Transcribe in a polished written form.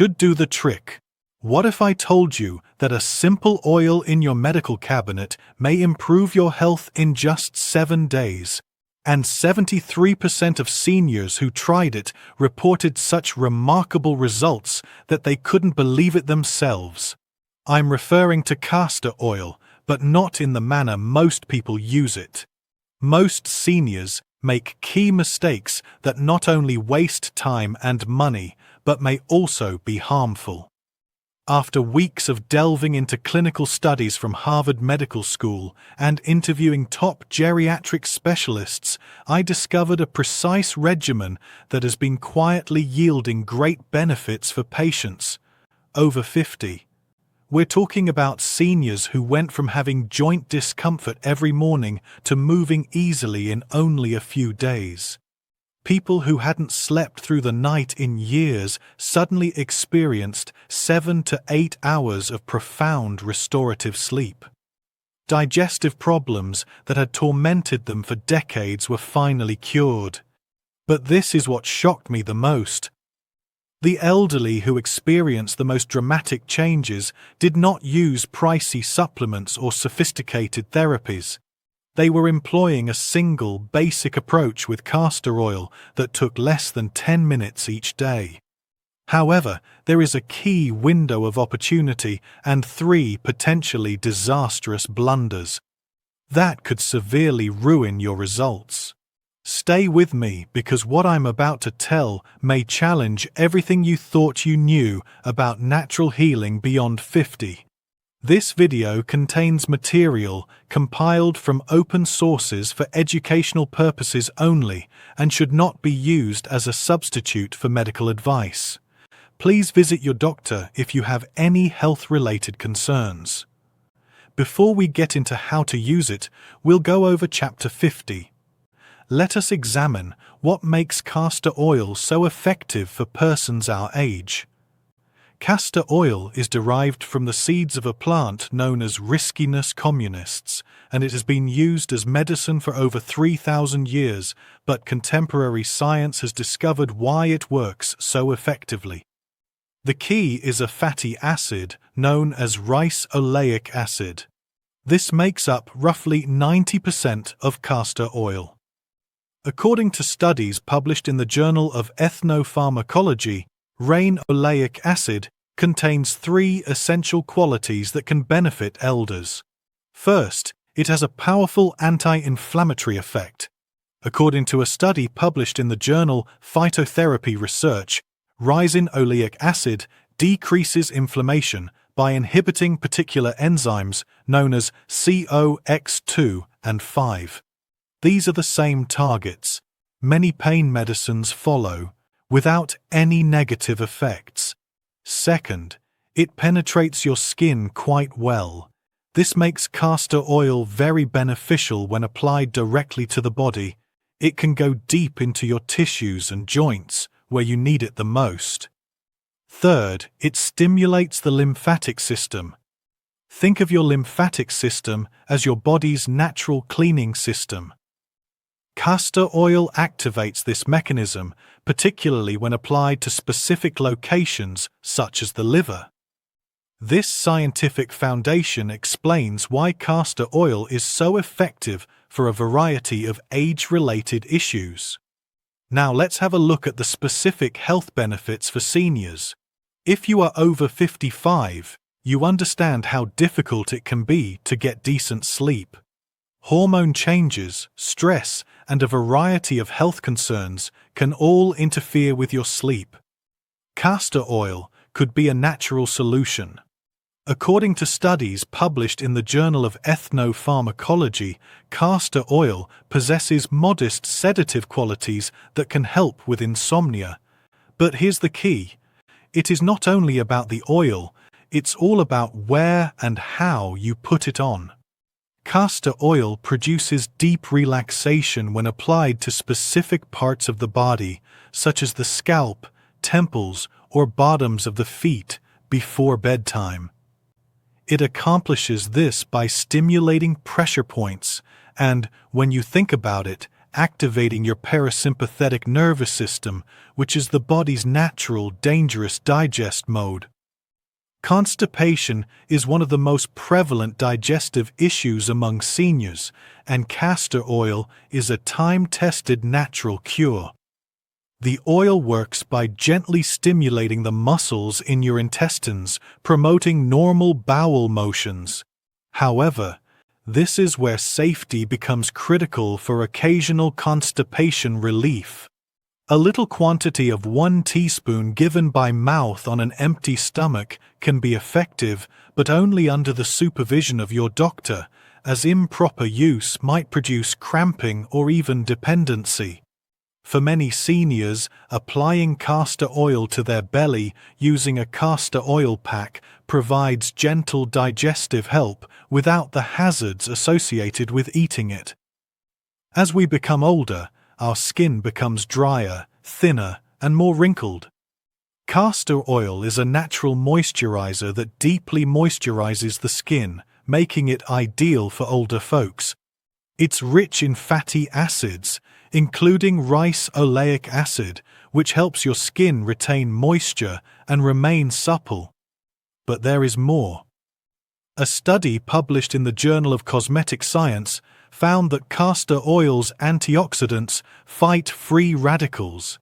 should do the trick. What if I told you that a simple oil in your medical cabinet may improve your health in just 7 days? And 73% of seniors who tried it reported such remarkable results that they couldn't believe it themselves. I'm referring to castor oil, but not in the manner most people use it. Most seniors make key mistakes that not only waste time and money, but may also be harmful. After weeks of delving into clinical studies from Harvard Medical School and interviewing top geriatric specialists, I discovered a precise regimen that has been quietly yielding great benefits for patients over 50. We're talking about seniors who went from having joint discomfort every morning to moving easily in only a few days. People who hadn't slept through the night in years suddenly experienced 7 to 8 hours of profound restorative sleep. Digestive problems that had tormented them for decades were finally cured. But this is what shocked me the most. The elderly who experienced the most dramatic changes did not use pricey supplements or sophisticated therapies. They were employing a single, basic approach with castor oil that took less than 10 minutes each day. However, there is a key window of opportunity and 3 potentially disastrous blunders. That could severely ruin your results. Stay with me because what I'm about to tell may challenge everything you thought you knew about natural healing beyond 50. This video contains material compiled from open sources for educational purposes only and should not be used as a substitute for medical advice. Please visit your doctor if you have any health-related concerns. Before we get into how to use it, we'll go over Chapter 50. Let us examine what makes castor oil so effective for persons our age. Castor oil is derived from the seeds of a plant known as Riscinus communis, and it has been used as medicine for over 3,000 years, but contemporary science has discovered why it works so effectively. The key is a fatty acid known as rice oleic acid. This makes up roughly 90% of castor oil. According to studies published in the Journal of Ethnopharmacology, rain oleic acid contains 3 essential qualities that can benefit elders. First, it has a powerful anti-inflammatory effect. According to a study published in the journal Phytotherapy Research, ricin oleic acid decreases inflammation by inhibiting particular enzymes known as COX2 and 5. These are the same targets. Many pain medicines follow, without any negative effects. Second, it penetrates your skin quite well. This makes castor oil very beneficial when applied directly to the body. It can go deep into your tissues and joints, where you need it the most. Third, it stimulates the lymphatic system. Think of your lymphatic system as your body's natural cleaning system. Castor oil activates this mechanism, particularly when applied to specific locations such as the liver. This scientific foundation explains why castor oil is so effective for a variety of age-related issues. Now let's have a look at the specific health benefits for seniors. If you are over 55, you understand how difficult it can be to get decent sleep. Hormone changes, stress, and a variety of health concerns can all interfere with your sleep. Castor oil could be a natural solution. According to studies published in the Journal of Ethnopharmacology, castor oil possesses modest sedative qualities that can help with insomnia. But here's the key. It is not only about the oil, it's all about where and how you put it on. Castor oil produces deep relaxation when applied to specific parts of the body, such as the scalp, temples, or bottoms of the feet, before bedtime. It accomplishes this by stimulating pressure points and, when you think about it, activating your parasympathetic nervous system, which is the body's natural, dangerous digest mode. Constipation is one of the most prevalent digestive issues among seniors, and castor oil is a time-tested natural cure. The oil works by gently stimulating the muscles in your intestines, promoting normal bowel motions. However, this is where safety becomes critical for occasional constipation relief. A little quantity of 1 teaspoon given by mouth on an empty stomach can be effective, but only under the supervision of your doctor, as improper use might produce cramping or even dependency. For many seniors, applying castor oil to their belly using a castor oil pack provides gentle digestive help without the hazards associated with eating it. As we become older, our skin becomes drier, thinner, and more wrinkled. Castor oil is a natural moisturizer that deeply moisturizes the skin, making it ideal for older folks. It's rich in fatty acids, including rice oleic acid, which helps your skin retain moisture and remain supple. But there is more. A study published in the Journal of Cosmetic Science found that castor oil's antioxidants fight free radicals,